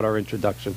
our introduction.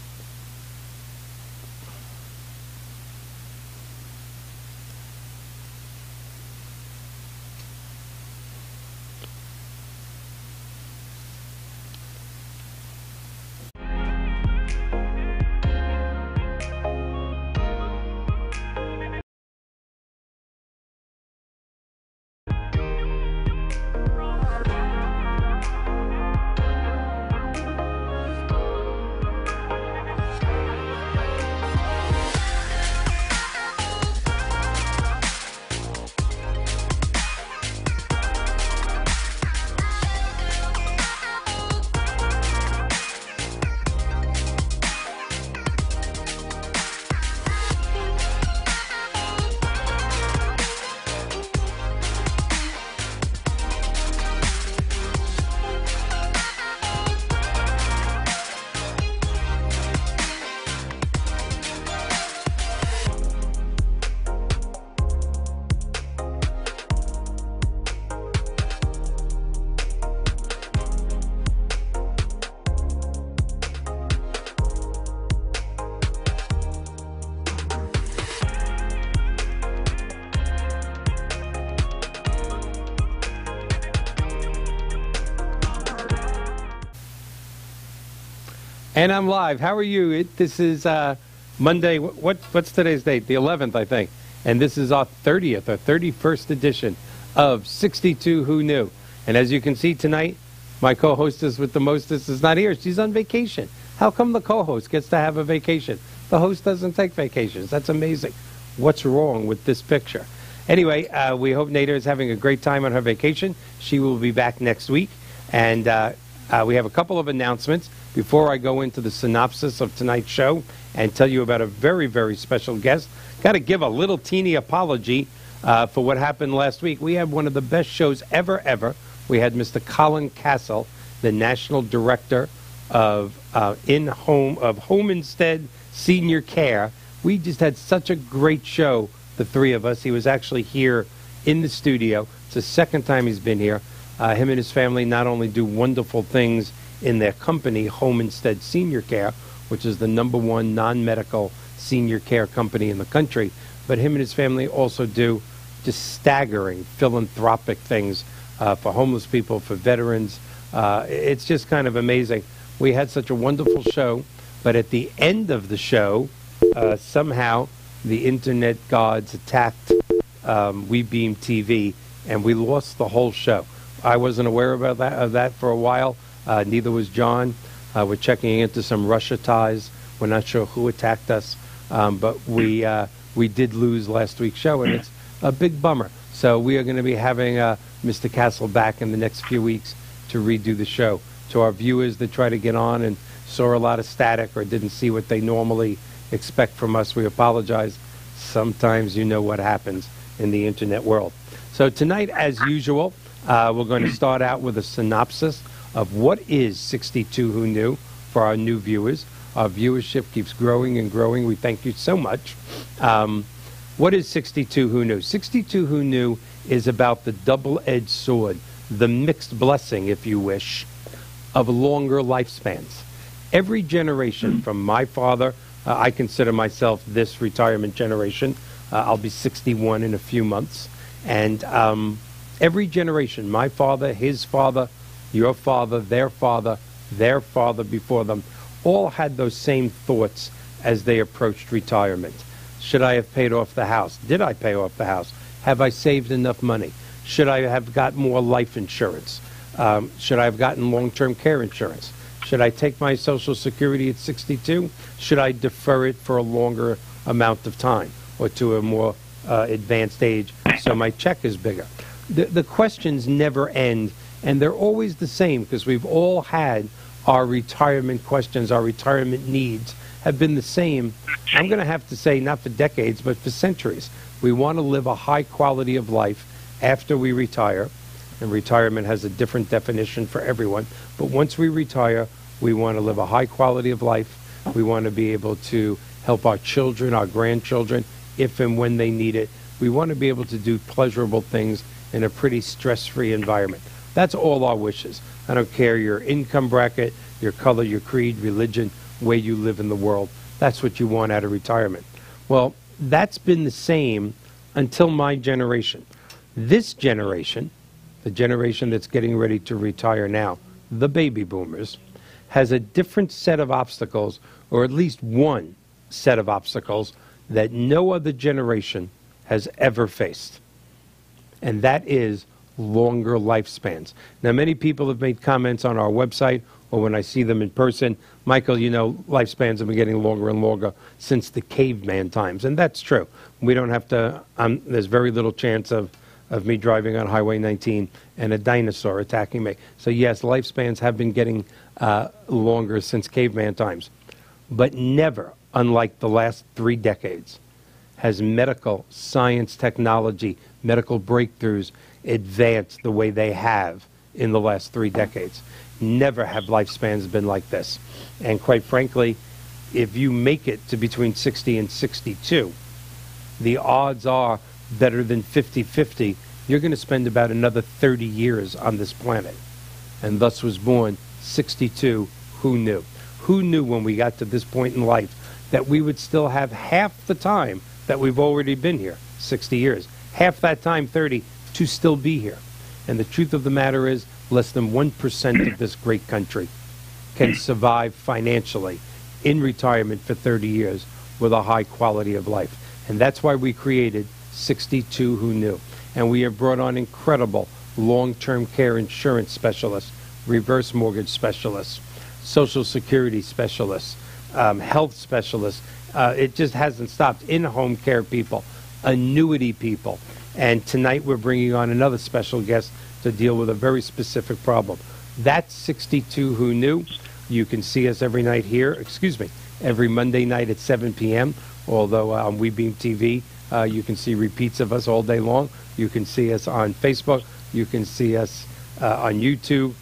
And I'm live. How are you? This is Monday. What's today's date? The 11th, I think. And this is our 30th or 31st edition of 62 Who Knew. And as you can see tonight, my co-hostess with the mostest is not here. She's on vacation. How come the co-host gets to have a vacation? The host doesn't take vacations. That's amazing. What's wrong with this picture? Anyway, we hope Nader is having a great time on her vacation. She will be back next week. And we have a couple of announcements before I go into the synopsis of tonight's show and tell you about a very, very special guest. Got to give a little teeny apology for what happened last week. We had one of the best shows ever. We had Mr. Colin Castle, the National Director of Home Instead Senior Care. We just had such a great show, the three of us. He was actually here in the studio. It's the second time he's been here. Him and his family not only do wonderful things in their company, Home Instead Senior Care, which is the #1 non-medical senior care company in the country, but him and his family also do just staggering philanthropic things for homeless people, for veterans. It's just kind of amazing. We had such a wonderful show, but at the end of the show, somehow the internet gods attacked WeBeam TV, and we lost the whole show. I wasn't aware of that for a while. Neither was John. We're checking into some Russia ties. We're not sure who attacked us, but we did lose last week's show, and it's a big bummer. So we are going to be having Mr. Castle back in the next few weeks to redo the show. To our viewers that try to get on and saw a lot of static or didn't see what they normally expect from us, we apologize. Sometimes you know what happens in the internet world. So tonight, as usual, we're going to start out with a synopsis of what is 62 Who Knew for our new viewers. Our viewership keeps growing and growing. We thank you so much. What is 62 Who Knew? 62 Who Knew is about the double-edged sword, the mixed blessing, if you wish, of longer lifespans. Every generation, from my father, I consider myself this retirement generation. I'll be 61 in a few months. And every generation, my father, his father, your father, their father before them, all had those same thoughts as they approached retirement. Should I have paid off the house? Did I pay off the house? Have I saved enough money? Should I have got more life insurance? Should I have gotten long-term care insurance? Should I take my Social Security at 62? Should I defer it for a longer amount of time or to a more advanced age so my check is bigger? The questions never end, and they're always the same because we've all had our retirement questions, our retirement needs have been the same. I'm going to have to say not for decades, but for centuries. We want to live a high quality of life after we retire, and retirement has a different definition for everyone. But once we retire, we want to live a high quality of life. We want to be able to help our children, our grandchildren, if and when they need it. We want to be able to do pleasurable things in a pretty stress-free environment. That's all our wishes. I don't care your income bracket, your color, your creed, religion, way you live in the world. That's what you want out of retirement. Well, that's been the same until my generation. This generation, the generation that's getting ready to retire now, the baby boomers, has a different set of obstacles, or at least one set of obstacles that no other generation has ever faced. And that is longer lifespans. Now, many people have made comments on our website or when I see them in person, Michael, you know, lifespans have been getting longer and longer since the caveman times. And that's true. We don't have to, there's very little chance of me driving on Highway 19 and a dinosaur attacking me. So yes, lifespans have been getting longer since caveman times. But never, unlike the last 3 decades, has medical, science, technology, medical breakthroughs advanced the way they have in the last 3 decades. Never have lifespans been like this. And quite frankly, if you make it to between 60 and 62, the odds are better than 50-50, you're going to spend about another 30 years on this planet. And thus was born 62, Who Knew? Who knew when we got to this point in life that we would still have half the time that we've already been here, 60 years, half that time, 30, to still be here. And the truth of the matter is, less than 1% of this great country can survive financially in retirement for 30 years with a high quality of life. And that's why we created 62 Who Knew. And we have brought on incredible long-term care insurance specialists, reverse mortgage specialists, Social Security specialists, health specialists. It just hasn't stopped. In-home care people, annuity people. And tonight we're bringing on another special guest to deal with a very specific problem. That's 62 Who Knew. You can see us every night here, every Monday night at 7 p.m. Although on WeBeam TV, you can see repeats of us all day long. You can see us on Facebook. You can see us on YouTube.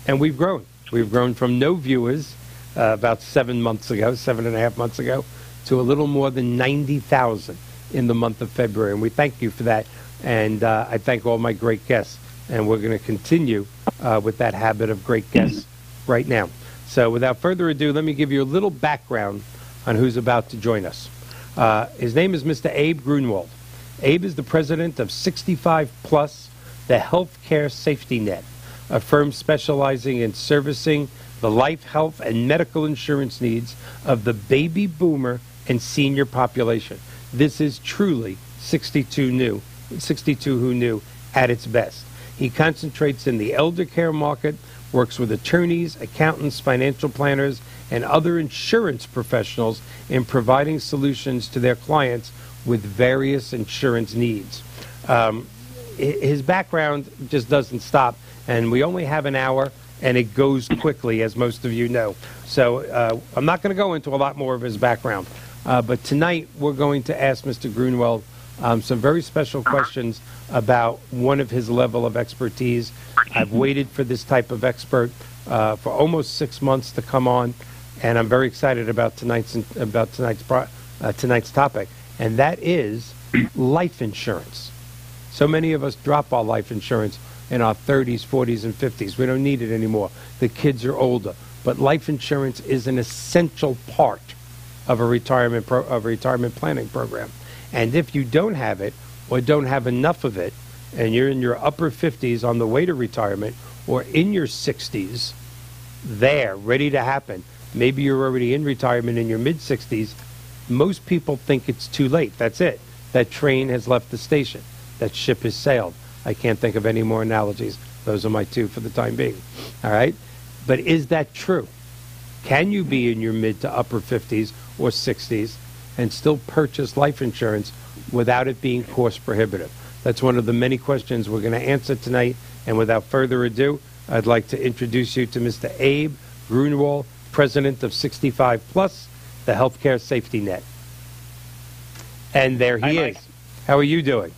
And we've grown. We've grown from no viewers about 7.5 months ago, to a little more than 90,000 in the month of February. And we thank you for that. And I thank all my great guests. And we're going to continue with that habit of great guests right now. So without further ado, let me give you a little background on who's about to join us. His name is Mr. Abe Gruenwald. Abe is the president of 65 Plus, the Healthcare Safety Net, a firm specializing in servicing the life, health, and medical insurance needs of the baby boomer and senior population. This is truly 62 Who Knew at its best. He concentrates in the elder care market, works with attorneys, accountants, financial planners, and other insurance professionals in providing solutions to their clients with various insurance needs. His background just doesn't stop, and we only have an hour, and it goes quickly, as most of you know. So I'm not going to go into a lot more of his background, but tonight we're going to ask Mr. Gruenwald some very special questions about one of his level of expertise. I've waited for this type of expert for almost 6 months to come on, and I'm very excited about tonight's topic, and that is life insurance. So many of us drop our life insurance in our 30s, 40s, and 50s. We don't need it anymore. The kids are older. But life insurance is an essential part of a retirement planning program. And if you don't have it, or don't have enough of it, and you're in your upper 50s on the way to retirement, or in your 60s, there, ready to happen, maybe you're already in retirement in your mid-60s, most people think it's too late. That's it. That train has left the station. That ship has sailed. I can't think of any more analogies. Those are my 2 for the time being. All right? But is that true? Can you be in your mid to upper 50s or 60s and still purchase life insurance without it being cost prohibitive? That's one of the many questions we're going to answer tonight. And without further ado, I'd like to introduce you to Mr. Abe Gruenwald, president of 65 Plus, the Healthcare Safety Net. And there he is. How are you doing?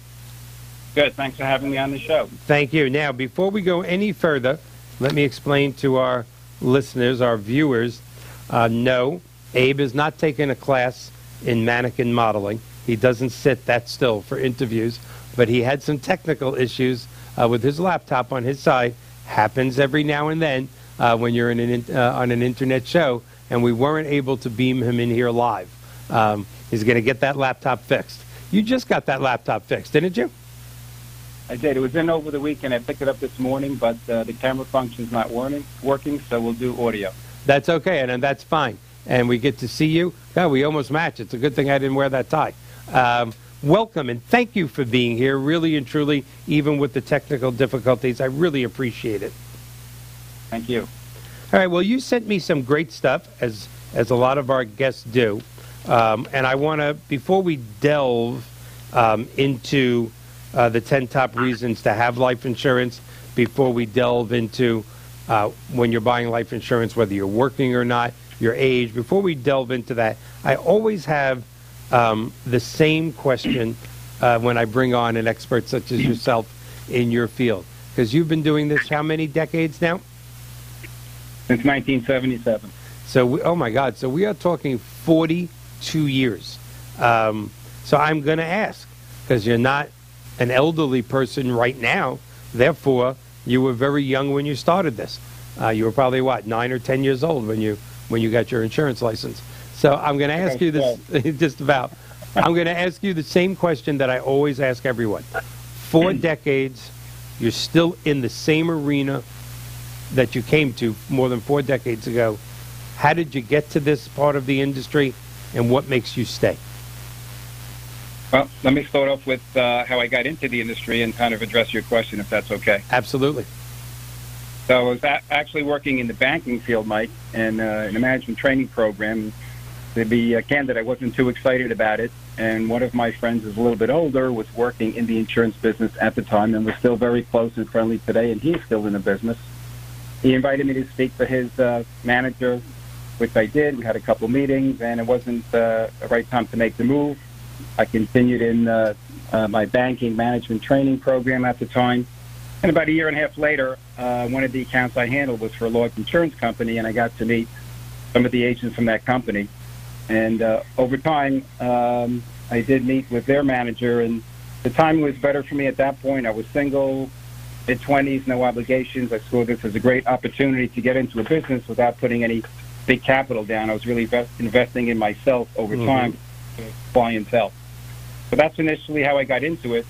Good. Thanks for having me on the show. Thank you. Now, before we go any further, let me explain to our listeners, our viewers, no, Abe is not taking a class in mannequin modeling. He doesn't sit that still for interviews, but he had some technical issues with his laptop on his side. Happens every now and then when you're on an internet show and we weren't able to beam him in here live. He's going to get that laptop fixed. You just got that laptop fixed, didn't you? I did. It was in over the weekend. I picked it up this morning, but the camera function's not working, so we'll do audio. That's okay, and that's fine. And we get to see you. God, we almost match. It's a good thing I didn't wear that tie. Welcome, and thank you for being here, really and truly, even with the technical difficulties. I really appreciate it. Thank you. All right, well, you sent me some great stuff, as a lot of our guests do. And I want to, before we delve into the 10 top reasons to have life insurance, before we delve into when you're buying life insurance, whether you're working or not, your age, before we delve into that, I always have the same question when I bring on an expert such as yourself in your field. Because you've been doing this how many decades now? Since 1977. So, oh my God, so we are talking 42 years. So I'm going to ask, because you're not an elderly person right now, therefore you were very young when you started this. You were probably, what, 9 or 10 years old when you got your insurance license. So I'm going to ask you this, just about. I'm going to ask you the same question that I always ask everyone. 4 decades, you're still in the same arena that you came to more than 4 decades ago. How did you get to this part of the industry, and what makes you stay? Well, let me start off with how I got into the industry and kind of address your question, if that's okay. Absolutely. So I was actually working in the banking field, Mike, and in a management training program. To be candid, I wasn't too excited about it, and one of my friends who's a little bit older was working in the insurance business at the time and was still very close and friendly today, and he's still in the business. He invited me to speak to his manager, which I did. We had a couple meetings, and it wasn't the right time to make the move. I continued in my banking management training program at the time. And about a year and a half later, one of the accounts I handled was for a large insurance company, and I got to meet some of the agents from that company. And over time, I did meet with their manager, and the timing was better for me at that point. I was single, mid-20s, no obligations. I saw this as a great opportunity to get into a business without putting any big capital down. I was really investing in myself over time, clientele. So that's initially how I got into it.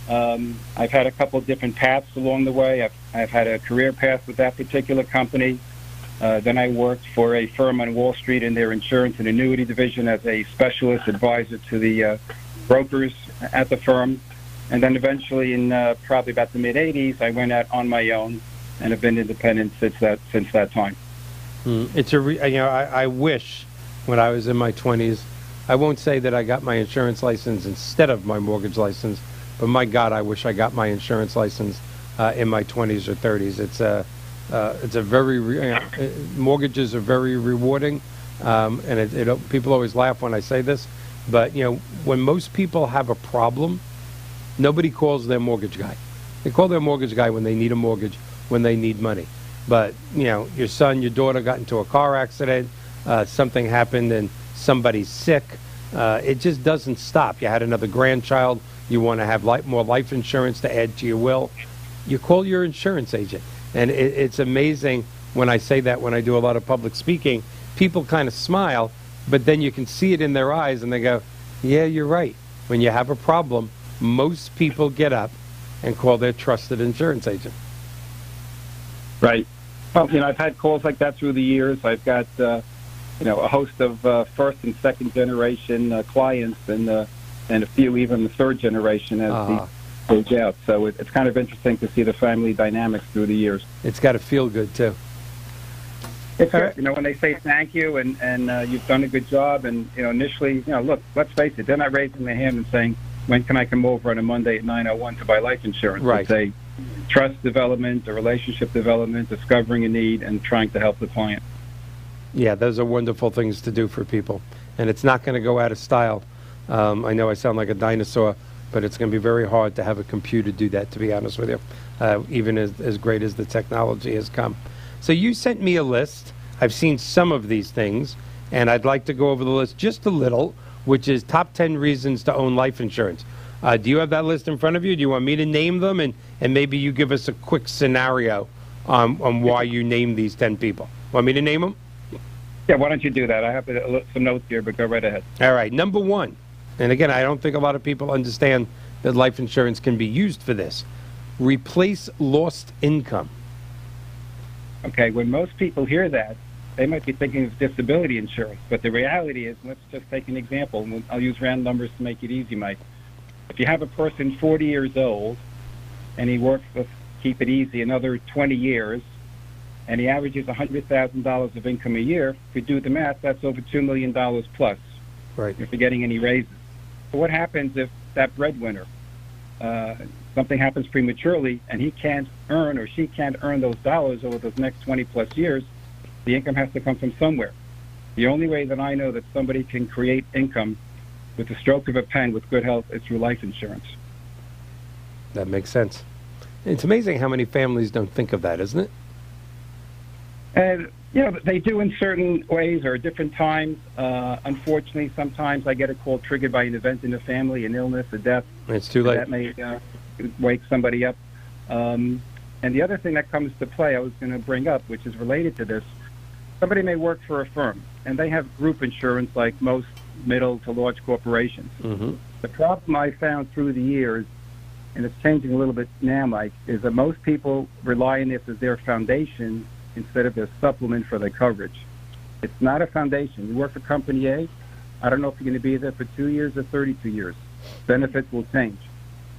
I've had a couple of different paths along the way. I've had a career path with that particular company. Then I worked for a firm on Wall Street in their insurance and annuity division as a specialist advisor to the brokers at the firm. And then eventually, in probably about the mid-'80s, I went out on my own and have been independent since that time. It's I wish when I was in my 20s, I won't say that I got my insurance license instead of my mortgage license, but my God, I wish I got my insurance license in my 20s or 30s. It's a very mortgages are very rewarding, and people always laugh when I say this, but when most people have a problem, nobody calls their mortgage guy. They call their mortgage guy when they need a mortgage, when they need money. But your son, your daughter got into a car accident, something happened, and somebody's sick. It just doesn't stop. You had another grandchild. You want to have more life insurance to add to your will. You call your insurance agent. And it's amazing when I say that, when I do a lot of public speaking, people kind of smile, but then you can see it in their eyes and they go, yeah, you're right. When you have a problem, most people get up and call their trusted insurance agent. Right. Well, I've had calls like that through the years. I've got, a host of first and second generation clients and a few even the third generation as the age out. So it's kind of interesting to see the family dynamics through the years. It's got to feel good, too. It's good. When they say thank you and you've done a good job, and, initially, look, let's face it, they're not raising their hand and saying, when can I come over on a Monday at 9:01 to buy life insurance? Right. It's a trust development, a relationship development, discovering a need, and trying to help the client. Yeah, those are wonderful things to do for people. And it's not going to go out of style. I know I sound like a dinosaur, but it's going to be very hard to have a computer do that, to be honest with you, even as great as the technology has come. So you sent me a list. I've seen some of these things, and I'd like to go over the list just a little, which is top 10 reasons to own life insurance. Do you have that list in front of you? Do you want me to name them, and maybe you give us a quick scenario on why you named these 10 people? Want me to name them? Yeah, why don't you do that? I have some notes here, but go right ahead. All right, number one, and again, I don't think a lot of people understand that life insurance can be used for this. Replace lost income. Okay, when most people hear that, they might be thinking of disability insurance, but the reality is, let's just take an example. I'll use round numbers to make it easy, Mike. If you have a person 40 years old, and he works, let's keep it easy, another 20 years, and he averages $100,000 of income a year, if you do the math, that's over $2 million plus. Right. If you're getting any raises. So what happens if that breadwinner, something happens prematurely, and he can't earn or she can't earn those dollars over those next 20 plus years? The income has to come from somewhere. The only way that I know that somebody can create income with the stroke of a pen with good health is through life insurance. That makes sense. It's amazing how many families don't think of that, isn't it? And, you know, they do in certain ways or at different times. Unfortunately, sometimes I get a call triggered by an event in the family, an illness, a death. It's too late. That may wake somebody up. And the other thing that comes to play I was going to bring up, which is related to this, somebody may work for a firm, and they have group insurance like most middle to large corporations. Mm-hmm. The problem I found through the years, and it's changing a little bit now, Mike, is that most people rely on this as their foundation instead of their supplement for their coverage. It's not a foundation. You work for Company A, I don't know if you're going to be there for 2 years or 32 years. Benefits will change.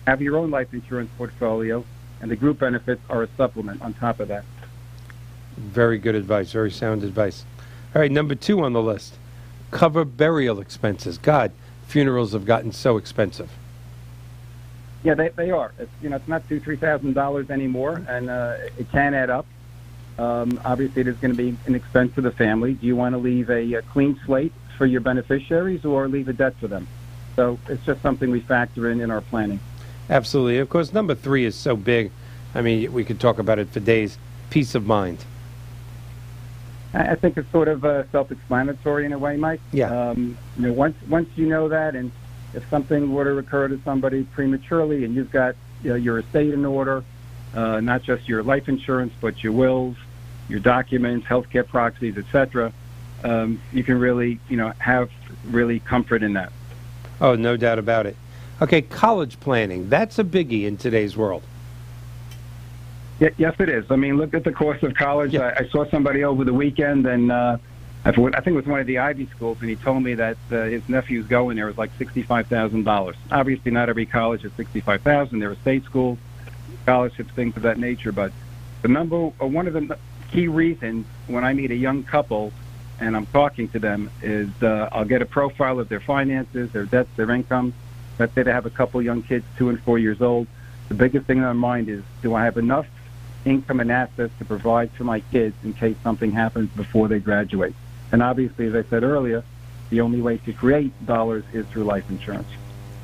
Have your own life insurance portfolio, and the group benefits are a supplement on top of that. Very good advice, very sound advice. All right, number two on the list, cover burial expenses. God, funerals have gotten so expensive. Yeah, they are. It's not $2,000-$3,000 anymore, and it can add up. Obviously, it is going to be an expense to the family. Do you want to leave a clean slate for your beneficiaries or leave a debt for them? So it's just something we factor in our planning. Absolutely. Of course, number three is so big. I mean, we could talk about it for days. Peace of mind. I think it's sort of self-explanatory in a way, Mike. Yeah. Once you know that, and if something were to occur to somebody prematurely, and you've got your estate in order, not just your life insurance, but your wills, your documents, healthcare proxies, etc., you can really, have really comfort in that. Oh, no doubt about it. Okay, college planning. That's a biggie in today's world. Yes, it is. I mean, look at the cost of college. Yeah. I saw somebody over the weekend, and I think it was one of the Ivy schools, and he told me that his nephew's going there was like $65,000. Obviously, not every college is $65,000. There are state schools, scholarships, things of that nature. But one of the key reasons when I meet a young couple and I'm talking to them is I'll get a profile of their finances, their debts, their income. Let's say they have a couple young kids, 2 and 4 years old. The biggest thing on their mind is, do I have enough income and assets to provide for my kids in case something happens before they graduate? And obviously, as I said earlier, the only way to create dollars is through life insurance.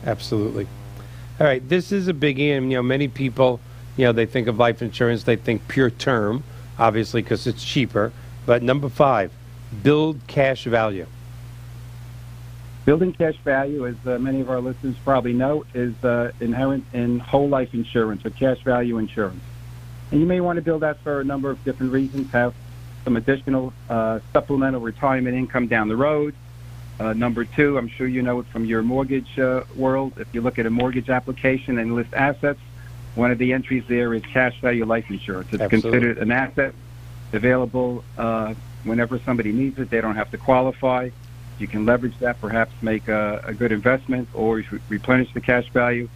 Absolutely. All right, this is a biggie, and many people, they think of life insurance, they think pure term, obviously because it's cheaper. But number 5, build cash value. Building cash value, as many of our listeners probably know, is inherent in whole life insurance or cash value insurance. And you may want to build that for a number of different reasons. Have some additional supplemental retirement income down the road. Number 2, I'm sure you know it from your mortgage world. If you look at a mortgage application and list assets, one of the entries there is cash value life insurance. It's Absolutely. Considered an asset available whenever somebody needs it. They don't have to qualify. You can leverage that, perhaps make a good investment, or replenish the cash value.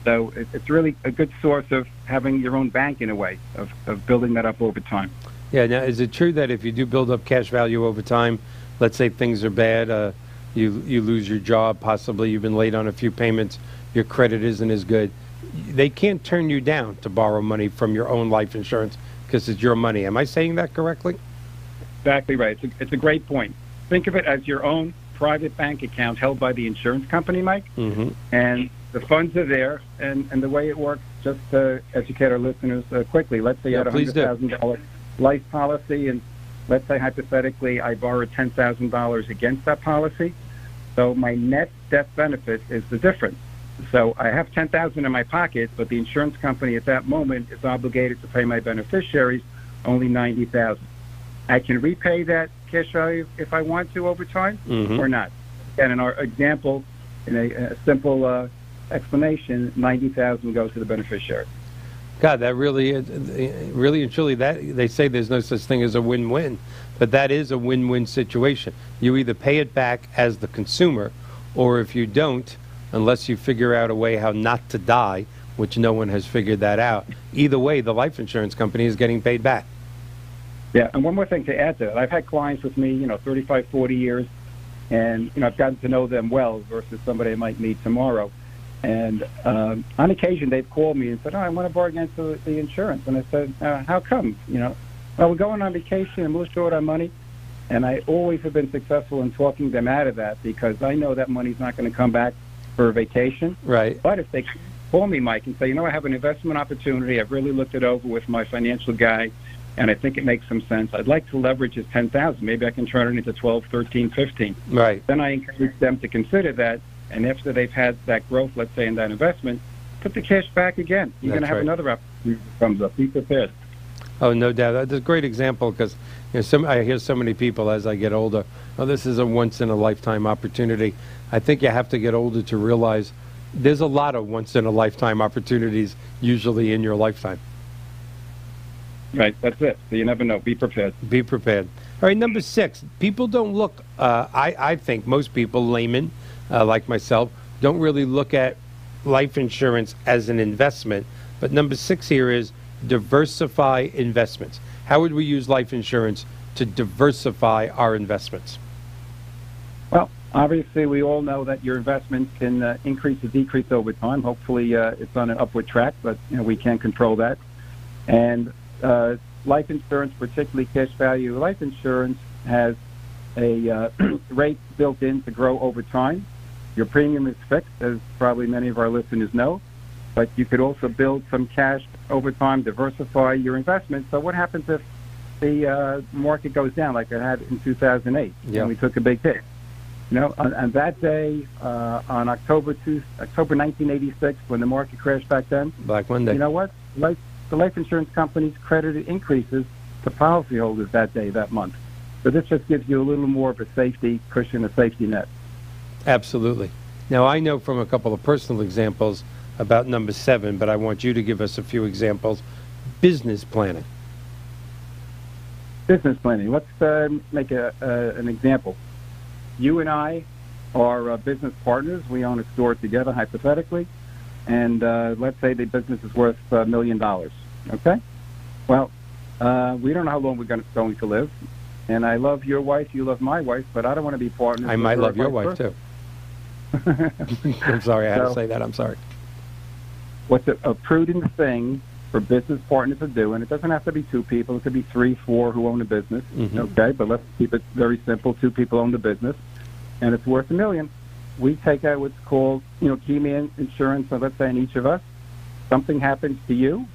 So it's really a good source of having your own bank in a way, of building that up over time. Yeah, now is it true that if you do build up cash value over time, let's say things are bad, you lose your job, possibly you've been late on a few payments, your credit isn't as good, they can't turn you down to borrow money from your own life insurance because it's your money. Am I saying that correctly? Exactly right. It's a great point. Think of it as your own private bank account held by the insurance company, Mike. Mm-hmm. And the funds are there, and the way it works, just to educate our listeners quickly, let's say you had a $100,000 life policy, and let's say hypothetically I borrowed $10,000 against that policy. So my net death benefit is the difference. So I have $10,000 in my pocket, but the insurance company at that moment is obligated to pay my beneficiaries only $90,000. I can repay that cash value if I want to over time Mm-hmm. or not. And in our example, in a simple explanation, $90,000 goes to the beneficiary. God, that really and truly, that they say there's no such thing as a win-win, but that is a win-win situation. You either pay it back as the consumer, or if you don't, unless you figure out a way how not to die, which no one has figured that out, either way, the life insurance company is getting paid back. Yeah, and one more thing to add to that. I've had clients with me, 35, 40 years, and, I've gotten to know them well versus somebody I might meet tomorrow. And on occasion, they've called me and said, I want to borrow against the insurance. And I said, how come? Well, we're going on vacation and we're short on money. And I always have been successful in talking them out of that because I know that money's not going to come back for a vacation. Right. But if they call me, Mike, and say, I have an investment opportunity, I've really looked it over with my financial guy, and I think it makes some sense. I'd like to leverage his $10,000. Maybe I can turn it into 12, 13, 15. Right. Then I encourage them to consider that. And after they've had that growth, let's say, in that investment, put the cash back again. You're going to have another opportunity that comes up. Be prepared. Oh, no doubt. That's a great example because I hear so many people as I get older, this is a once-in-a-lifetime opportunity. I think you have to get older to realize there's a lot of once-in-a-lifetime opportunities usually in your lifetime. Right, that's it. So you never know. Be prepared. Be prepared. All right, number 6. People don't look, I think most people, laymen, like myself, don't really look at life insurance as an investment. But number 6 here is diversify investments. How would we use life insurance to diversify our investments? Well, obviously, we all know that your investments can increase or decrease over time. Hopefully, it's on an upward track, but we can't control that. And life insurance, particularly cash value life insurance, has a rate built in to grow over time. Your premium is fixed, as probably many of our listeners know, but you could also build some cash over time, diversify your investments. So what happens if the market goes down like it had in 2008 and we took a big hit? On that day, on October 1986, when the market crashed back then, Black Monday. You know what? The life insurance companies credited increases to policyholders that day, that month. So this just gives you a little more of a safety cushion, a safety net. Absolutely. Now, I know from a couple of personal examples about number 7, but I want you to give us a few examples. Business planning. Business planning. Let's make an example. You and I are business partners. We own a store together, hypothetically, and let's say the business is worth $1 million. Okay? Well, we don't know how long we're going to live, and I love your wife, you love my wife, but I don't want to be partners. I might love your wife, too. I'm sorry, I had to say that. I'm sorry. What's a prudent thing for business partners to do, and it doesn't have to be 2 people, it could be 3, 4 who own a business, okay? But let's keep it very simple. 2 people own the business, and it's worth $1 million. We take out what's called, key man insurance, so let's say in each of us. Something happens to you,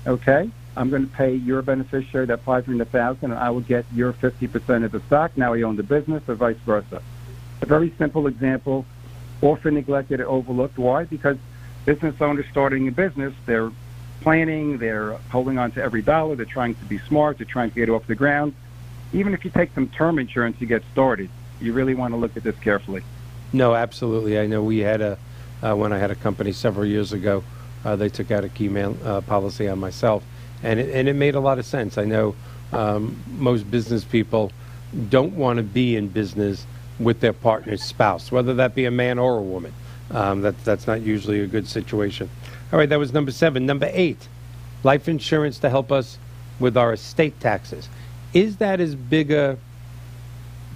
okay? I'm going to pay your beneficiary that $500,000, and I will get your 50% of the stock. Now I own the business, or vice versa. A very simple example, often neglected or overlooked. Why? Because business owners starting a business, they're planning, they're holding on to every dollar, they're trying to be smart, they're trying to get off the ground. Even if you take some term insurance to get started, you really want to look at this carefully. No, absolutely. I know we had when I had a company several years ago, they took out a key man policy on myself, and it made a lot of sense. I know most business people don't want to be in business with their partner's spouse, whether that be a man or a woman. That's not usually a good situation. All right, that was number 7. Number 8, life insurance to help us with our estate taxes. Is that as big a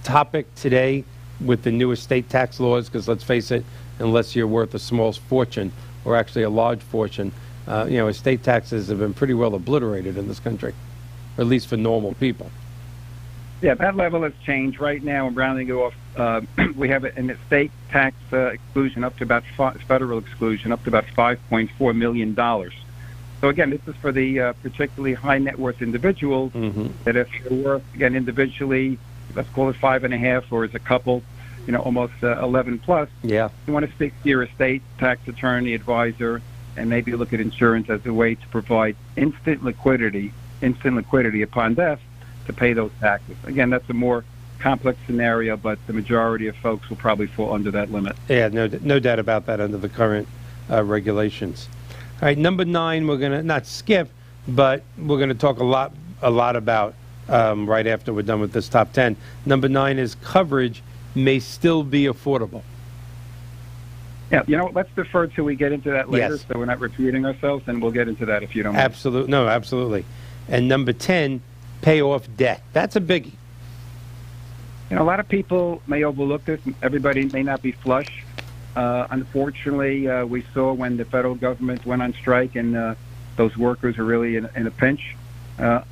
topic today with the new estate tax laws? Because let's face it, unless you're worth a small fortune or actually a large fortune, estate taxes have been pretty well obliterated in this country, or at least for normal people. Yeah, that level has changed. Right now, I'm rounding it off. We have an estate tax exclusion up to about federal exclusion up to about $5.4 million. So again, this is for the particularly high net worth individuals that if you're worth, again, individually, let's call it 5.5, or as a couple, almost 11 plus. Yeah. You want to speak to your estate tax attorney, advisor, and maybe look at insurance as a way to provide instant liquidity upon death to pay those taxes. Again, that's a more complex scenario, but the majority of folks will probably fall under that limit. Yeah, no doubt about that under the current regulations. All right, number 9, we're going to not skip, but we're going to talk a lot about right after we're done with this top 10. Number 9 is coverage may still be affordable. Yeah, you know what? Let's defer till we get into that later, Yes. so we're not repeating ourselves, and we'll get into that if you don't mind. Absolutely. No, absolutely. And number 10, pay off debt. That's a biggie. You know, a lot of people may overlook this. Everybody may not be flush. Unfortunately, we saw when the federal government went on strike and those workers were really in a pinch.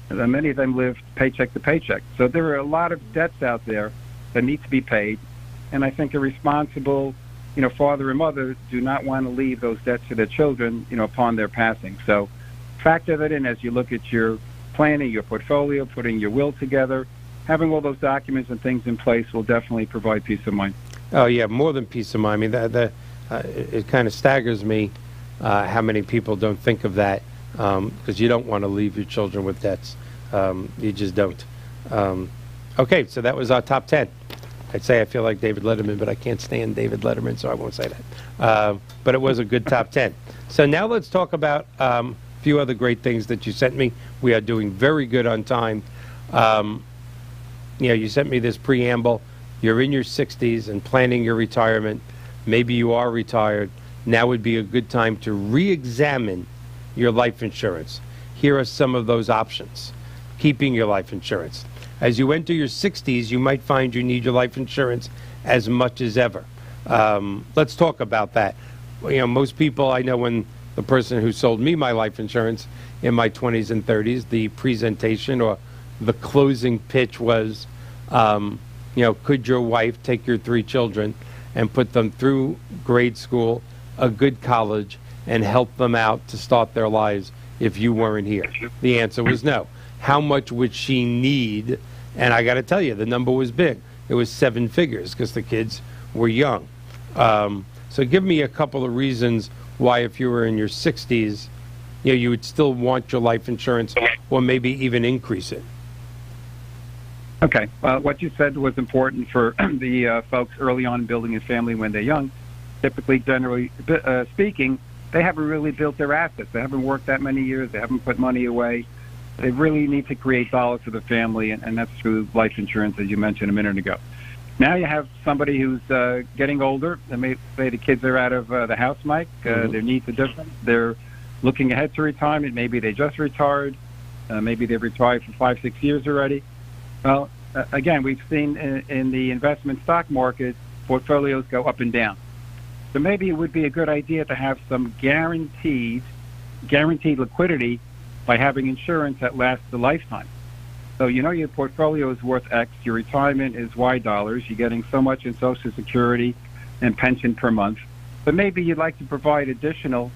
Many of them lived paycheck to paycheck. So there are a lot of debts out there that need to be paid. And I think a responsible, father and mother do not want to leave those debts to their children, upon their passing. So factor that in as you look at your planning, your portfolio, putting your will together. Having all those documents and things in place will definitely provide peace of mind. Oh, yeah, more than peace of mind. I mean, it kind of staggers me how many people don't think of that, because you don't want to leave your children with debts. You just don't. Okay, so that was our top 10. I'd say I feel like David Letterman, but I can't stand David Letterman, so I won't say that. But it was a good top 10. So now let's talk about a few other great things that you sent me. We are doing very good on time. You sent me this preamble. You're in your 60s and planning your retirement. Maybe you are retired. Now would be a good time to re-examine your life insurance. Here are some of those options. Keeping your life insurance. As you enter your 60s, you might find you need your life insurance as much as ever. Let's talk about that. Most people, I know when the person who sold me my life insurance in my 20s and 30s, the presentation or the closing pitch was, could your wife take your 3 children and put them through grade school, a good college, and help them out to start their lives if you weren't here? The answer was no. How much would she need? And I got to tell you, the number was big. It was 7 figures because the kids were young. So give me a couple of reasons why, if you were in your 60s, you would still want your life insurance or maybe even increase it. Okay. What you said was important for the folks early on building a family when they're young. Typically, generally speaking, they haven't really built their assets. They haven't worked that many years. They haven't put money away. They really need to create dollars for the family, and that's through life insurance, as you mentioned a minute ago. Now you have somebody who's getting older. They may say the kids are out of the house, Mike. Their needs are different. They're looking ahead to retirement. Maybe they just retired. Maybe they've retired for 5-6 years already. Well, again, we've seen in the investment stock market, portfolios go up and down. So maybe it would be a good idea to have some guaranteed liquidity by having insurance that lasts a lifetime. So your portfolio is worth X, your retirement is Y dollars, you're getting so much in Social Security and pension per month, but maybe you'd like to provide additional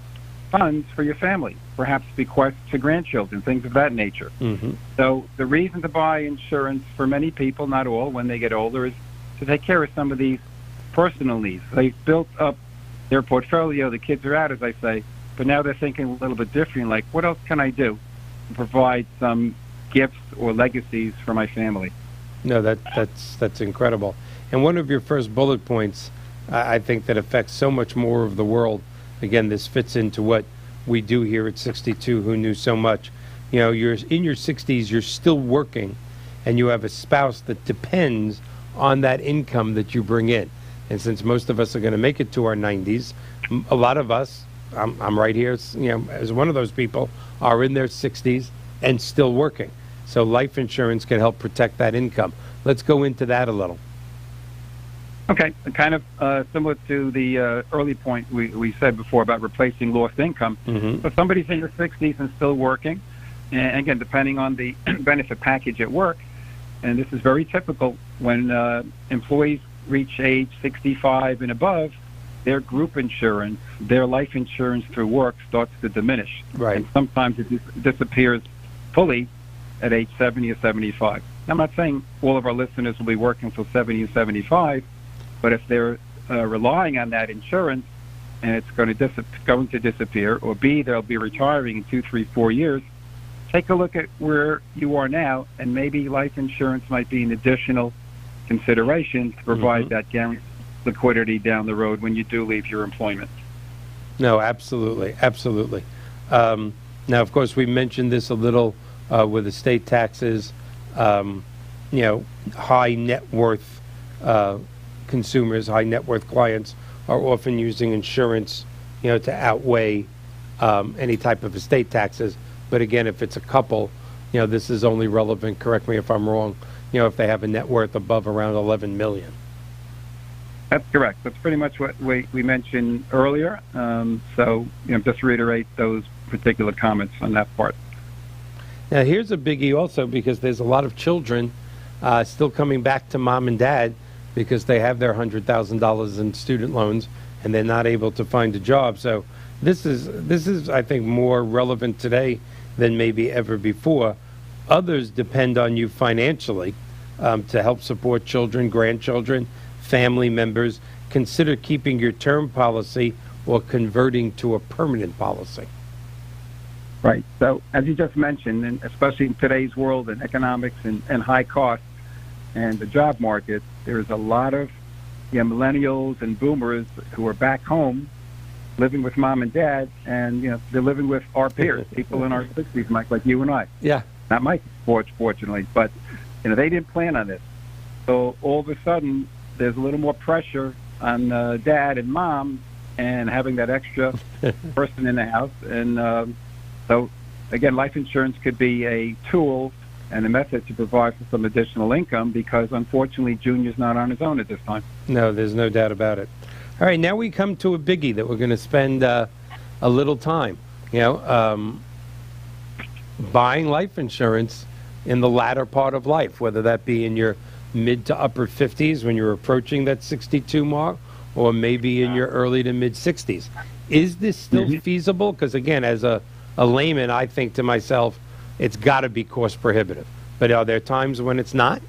funds for your family, perhaps bequests to grandchildren, things of that nature. Mm-hmm. So the reason to buy insurance for many people, not all, when they get older, is to take care of some of these personal needs. They've built up their portfolio, the kids are out, as I say, but now they're thinking a little bit different, like, what else can I do to provide some gifts or legacies for my family? No, that's incredible. And one of your first bullet points, I think, that affects so much more of the world. Again, this fits into what we do here at 62, Who Knew So Much. You're in your 60s, you're still working, and you have a spouse that depends on that income that you bring in. And since most of us are going to make it to our 90s, a lot of us, I'm right here, as one of those people, are in their 60s and still working. So life insurance can help protect that income. Let's go into that a little. Okay, kind of similar to the early point we said before about replacing lost income. Mm-hmm. So somebody's in their 60s and still working, and again, depending on the benefit package at work, and this is very typical when employees reach age 65 and above, their group insurance, their life insurance through work starts to diminish. Right. And sometimes it disappears fully at age 70 or 75. I'm not saying all of our listeners will be working until 70 and 75, but if they're relying on that insurance and it's going to disappear, or B, they'll be retiring in 2, 3, 4 years, take a look at where you are now, and maybe life insurance might be an additional consideration to provide that guaranteed liquidity down the road when you do leave your employment. No, absolutely, absolutely. Now, of course, we mentioned this a little with estate taxes. High net worth consumers, high net worth clients are often using insurance, to outweigh any type of estate taxes. But again, if it's a couple, this is only relevant, correct me if I'm wrong, if they have a net worth above around 11 million. That's correct. That's pretty much what we mentioned earlier. So, just reiterate those particular comments on that part. Now, here's a biggie also, because there's a lot of children still coming back to mom and dad because they have their $100,000 in student loans and they're not able to find a job. So this is, I think, more relevant today than maybe ever before. Others depend on you financially to help support children, grandchildren, family members. Consider keeping your term policy or converting to a permanent policy. Right. So, as you just mentioned, and especially in today's world and economics and high costs and the job market, there's a lot of millennials and boomers who are back home living with mom and dad, and they're living with our peers, people in our 60s, Mike, like you and I. Yeah. Not my sports, fortunately, but they didn't plan on this. So all of a sudden, there's a little more pressure on dad and mom, and having that extra person in the house. And so, again, life insurance could be a tool and a method to provide for some additional income, because unfortunately, Junior's not on his own at this time. No, there's no doubt about it. All right, now we come to a biggie that we're going to spend a little time. Buying life insurance in the latter part of life, whether that be in your mid to upper 50s when you're approaching that 62 mark, or maybe in your early to mid 60s. Is this still feasible? Because again, as a layman, I think to myself, it's got to be cost prohibitive. But are there times when it's not?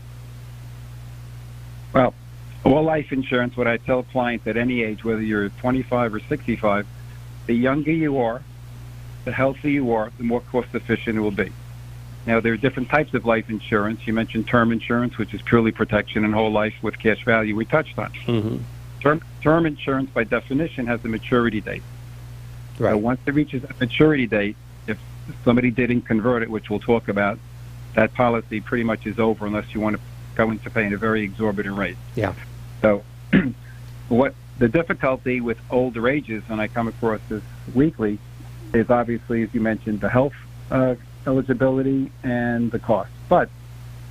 Well, all life insurance, what I tell clients at any age, whether you're 25 or 65, the younger you are, the healthier you are, the more cost efficient it will be. Now, there are different types of life insurance. You mentioned term insurance, which is purely protection and whole life with cash value we touched on. Term insurance, by definition, has a maturity date. Right. So once it reaches that maturity date, if somebody didn't convert it, which we'll talk about, that policy pretty much is over unless you want to go into paying a very exorbitant rate. Yeah. So what the difficulty with older ages, and I come across this weekly, is obviously, as you mentioned, the health eligibility and the cost. But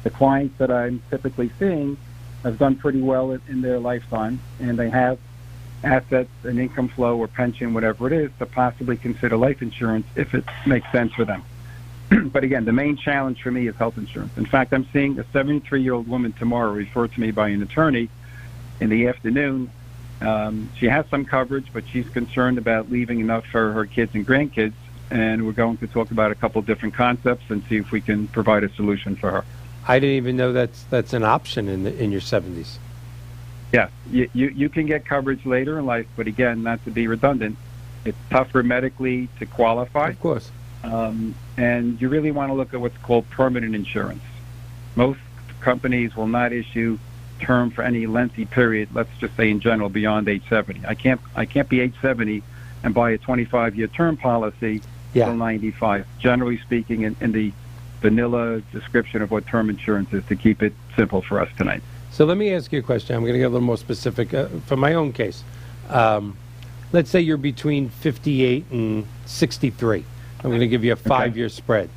the clients that I'm typically seeing have done pretty well in their lifetime, and they have assets, an income flow or pension, whatever it is, to possibly consider life insurance if it makes sense for them. But again, the main challenge for me is health insurance. In fact, I'm seeing a 73-year-old woman tomorrow referred to me by an attorney in the afternoon. She has some coverage, but she's concerned about leaving enough for her kids and grandkids, and we're going to talk about a couple different concepts and see if we can provide a solution for her. I didn't even know that's an option in your 70s. Yeah, you can get coverage later in life, but again, not to be redundant, it's tougher medically to qualify. Of course. And you really want to look at what's called permanent insurance. Most companies will not issue term for any lengthy period, let's just say in general, beyond age 70. I can't be age 70 and buy a 25-year term policy till 95. Generally speaking, in the vanilla description of what term insurance is, to keep it simple for us tonight. So let me ask you a question. I'm going to get a little more specific. For my own case, let's say you're between 58 and 63. I'm going to give you a 5-year spread.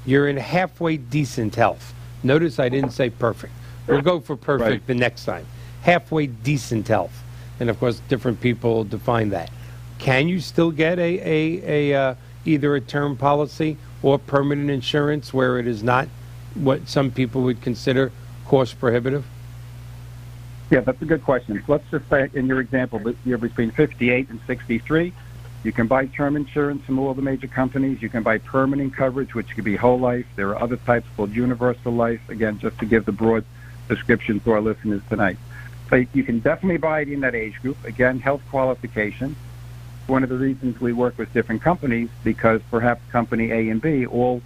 You're in halfway decent health. Notice I didn't say perfect. We'll go for perfect the next time. Halfway decent health. And, of course, different people define that. Can you still get either a term policy or permanent insurance where it is not what some people would consider cost prohibitive? Yeah, that's a good question. Let's just say, in your example, that you're between 58 and 63. You can buy term insurance from all the major companies. You can buy permanent coverage, which could be whole life. There are other types called universal life, again, just to give the broad description to our listeners tonight. So you can definitely buy it in that age group. Again, health qualification. One of the reasons we work with different companies, because perhaps company A and B, all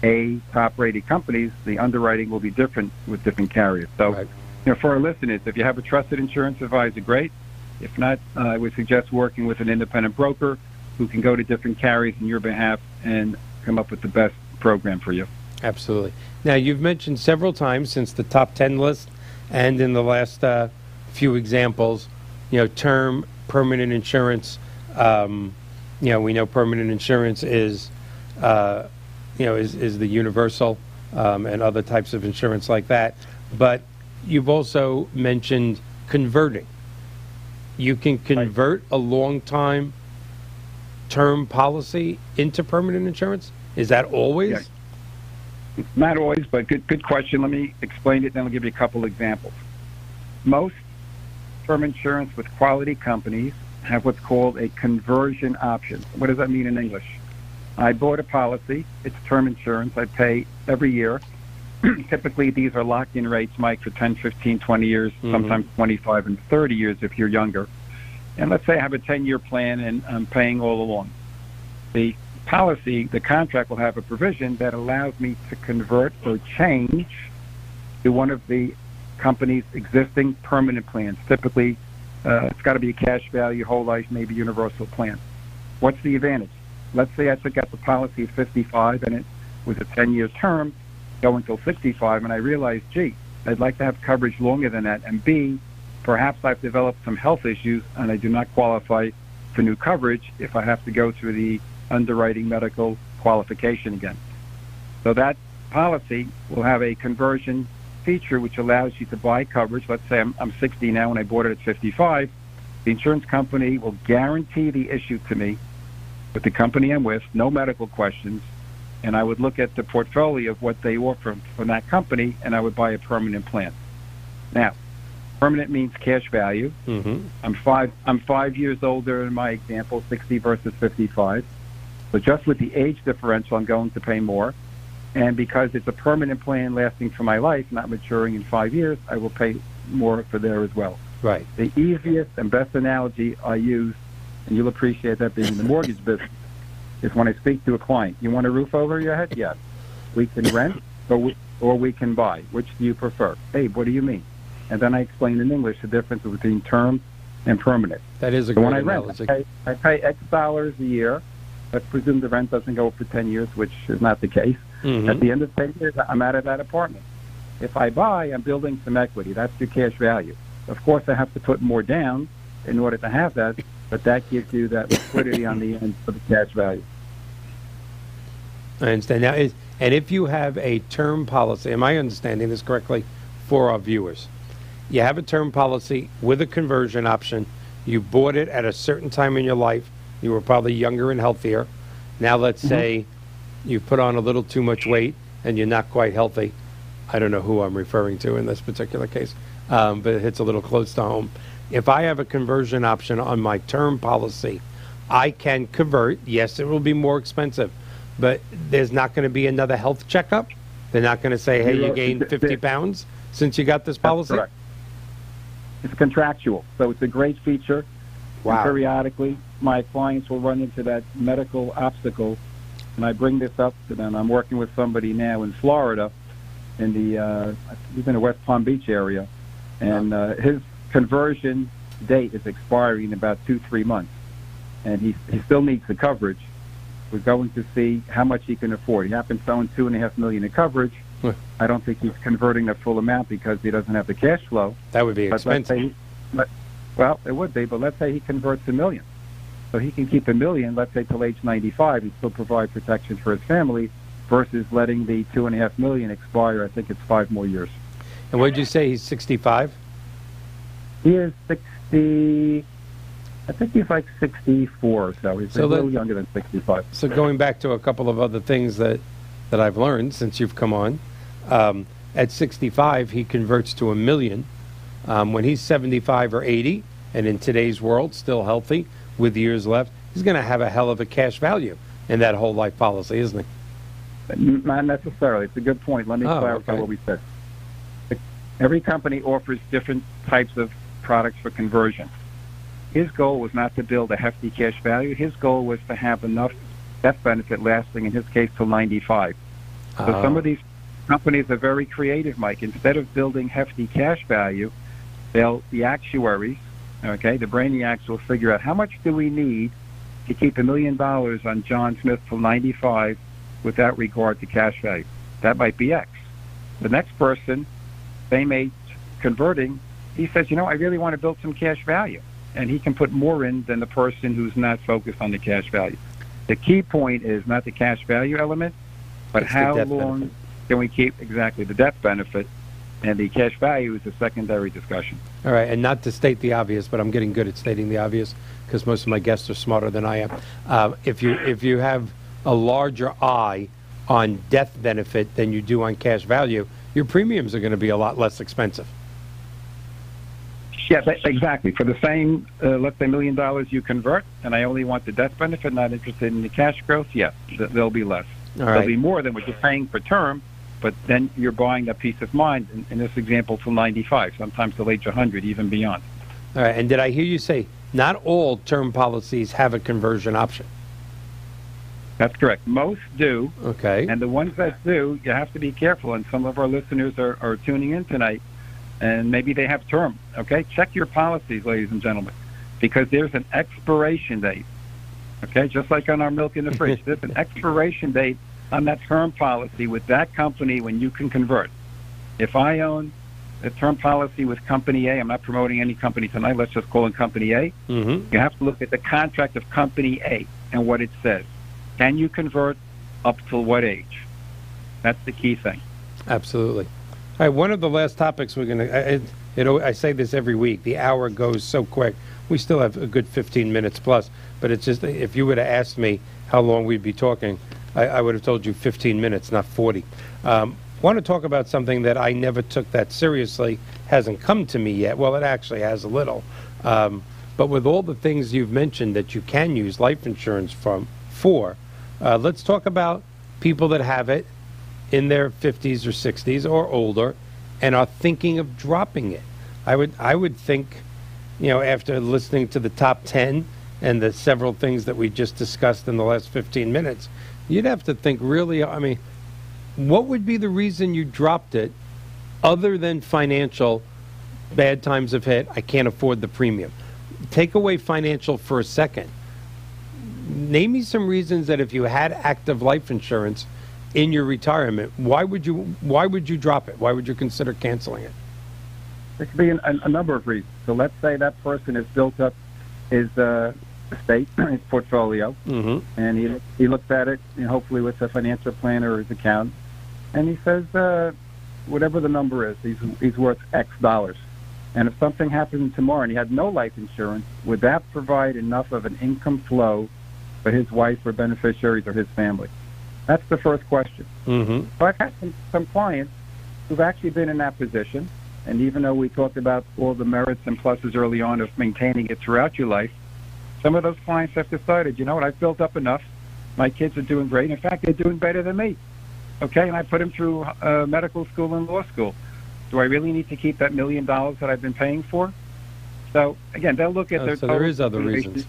A top-rated companies, the underwriting will be different with different carriers. So for our listeners, if you have a trusted insurance advisor, great. If not, I would suggest working with an independent broker who can go to different carriers on your behalf and come up with the best program for you. Absolutely. Now, you've mentioned several times since the top 10 list and in the last few examples, term, permanent insurance. We know permanent insurance is the universal and other types of insurance like that. But you've also mentioned converting. You can convert a long-time term policy into permanent insurance? Is that always? Yeah. Not always, but good question. Let me explain it, then I'll give you a couple examples. Most term insurance with quality companies have what's called a conversion option. What does that mean in English? I bought a policy. It's term insurance. I pay every year. Typically, these are locked-in rates, Mike, for 10, 15, 20 years, sometimes 25 and 30 years if you're younger. And let's say I have a 10-year plan and I'm paying all along. The policy, the contract will have a provision that allows me to convert or change to one of the company's existing permanent plans. Typically, it's got to be a cash value, whole life, maybe universal plan. What's the advantage? Let's say I took out the policy at 55 and it was a 10-year term, going until 65, and I realized, gee, I'd like to have coverage longer than that, and B, perhaps I've developed some health issues and I do not qualify for new coverage if I have to go through the underwriting medical qualification again. So that policy will have a conversion feature which allows you to buy coverage. Let's say I'm 60 now and I bought it at 55. The insurance company will guarantee the issue to me with the company I'm with, no medical questions, and I would look at the portfolio of what they offer from that company, and I would buy a permanent plan. Now, permanent means cash value. I'm 5 years older in my example, 60 versus 55. So just with the age differential, I'm going to pay more. And because it's a permanent plan lasting for my life, not maturing in 5 years, I will pay more for there as well. Right. The easiest and best analogy I use, and you'll appreciate that being in the mortgage business, is when I speak to a client. You want a roof over your head? Yes. We can rent or we can buy. Which do you prefer? Hey, what do you mean? And then I explain in English the difference between term and permanent. That is a so great when analogy. I pay X dollars a year. Let's presume the rent doesn't go up for 10 years, which is not the case. At the end of 10 years, I'm out of that apartment. If I buy, I'm building some equity. That's your cash value. Of course, I have to put more down in order to have that, but that gives you that liquidity on the end for the cash value. I understand. Now, and if you have a term policy, am I understanding this correctly for our viewers? You have a term policy with a conversion option. You bought it at a certain time in your life. You were probably younger and healthier. Now, let's say you put on a little too much weight and you're not quite healthy. I don't know who I'm referring to in this particular case, but it hits a little close to home. If I have a conversion option on my term policy, I can convert. Yes, it will be more expensive, but there's not going to be another health checkup. They're not going to say, hey, you gained 50 pounds since you got this policy? That's correct. It's contractual, so it's a great feature. Wow. And periodically, my clients will run into that medical obstacle, and I bring this up to them. I'm working with somebody now in Florida, he's in the West Palm Beach area, and his conversion date is expiring in about 2-3 months, and he still needs the coverage. We're going to see how much he can afford. He happens to own $2.5 million in coverage. I don't think he's converting the full amount because he doesn't have the cash flow. That would be expensive. Well, it would be, but let's say he converts $1 million. So he can keep $1 million, let's say, till age 95 and still provide protection for his family versus letting the $2.5 million expire. I think it's 5 more years. And what did you say? He's 65? He is 60. I think he's like 64 or so. He's a little younger than 65. So going back to a couple of other things that I've learned since you've come on, at 65, he converts to $1 million. When he's 75 or 80, and in today's world, still healthy, with years left, he's going to have a hell of a cash value in that whole life policy, isn't he? Not necessarily. It's a good point. Let me clarify what we said. Every company offers different types of products for conversion. His goal was not to build a hefty cash value. His goal was to have enough death benefit lasting, in his case, till 95. So some of these companies are very creative, Mike. Instead of building hefty cash value, the actuaries, okay, the brainiacs will figure out how much do we need to keep $1 million on John Smith till 95 without regard to cash value. That might be X. The next person, same age, converting, he says, I really want to build some cash value. And he can put more in than the person who's not focused on the cash value. The key point is not the cash value element, but it's how long can we keep exactly the death benefit, and the cash value is a secondary discussion. All right, and not to state the obvious, but I'm getting good at stating the obvious because most of my guests are smarter than I am. If you have a larger eye on death benefit than you do on cash value, your premiums are going to be a lot less expensive. Yes, exactly. For the same, let's say $1 million you convert, and I only want the death benefit, not interested in the cash growth, yes, they'll be less. All right. They'll be more than what you're paying for term, but then you're buying that peace of mind, in this example, till 95, sometimes till age 100, even beyond. All right, and did I hear you say not all term policies have a conversion option? That's correct. Most do. Okay. And the ones that do, you have to be careful, and some of our listeners are tuning in tonight, and maybe they have term, okay? Check your policies, ladies and gentlemen, because there's an expiration date, okay? Just like on our milk in the fridge. There's an expiration date on that term policy with that company when you can convert. If I own a term policy with Company A, I'm not promoting any company tonight, let's just call it Company A. Mm-hmm. You have to look at the contract of Company A and what it says. Can you convert up till what age? That's the key thing. Absolutely. All right, one of the last topics we're going to, I say this every week, the hour goes so quick. We still have a good 15 minutes plus, but it's just, if you would have asked me how long we'd be talking, I would have told you 15 minutes, not 40. Want to talk about something that I never took that seriously, hasn't come to me yet. Well, it actually has a little. But with all the things you've mentioned that you can use life insurance for, let's talk about people that have it in their 50s or 60s or older and are thinking of dropping it. I would think, after listening to the top 10 and the several things that we just discussed in the last 15 minutes, you'd have to think really, what would be the reason you dropped it other than financial? Bad times have hit, I can't afford the premium. Take away financial for a second. Name me some reasons that if you had active life insurance in your retirement, why would you drop it? Why would you consider canceling it? There could be a number of reasons. So let's say that person has built up his estate, his portfolio, mm-hmm. and he looks at it, hopefully with a financial planner or his account, and he says, whatever the number is, he's worth X dollars. And if something happened tomorrow and he had no life insurance, would that provide enough of an income flow for his wife or beneficiaries or his family? That's the first question. Mm-hmm. So I've had some clients who've actually been in that position, and even though we talked about all the merits and pluses early on of maintaining it throughout your life, some of those clients have decided, I've built up enough. My kids are doing great. In fact, they're doing better than me. Okay, and I put them through medical school and law school. Do I really need to keep that $1 million that I've been paying for? So, again, they'll look at their so there is other reasons.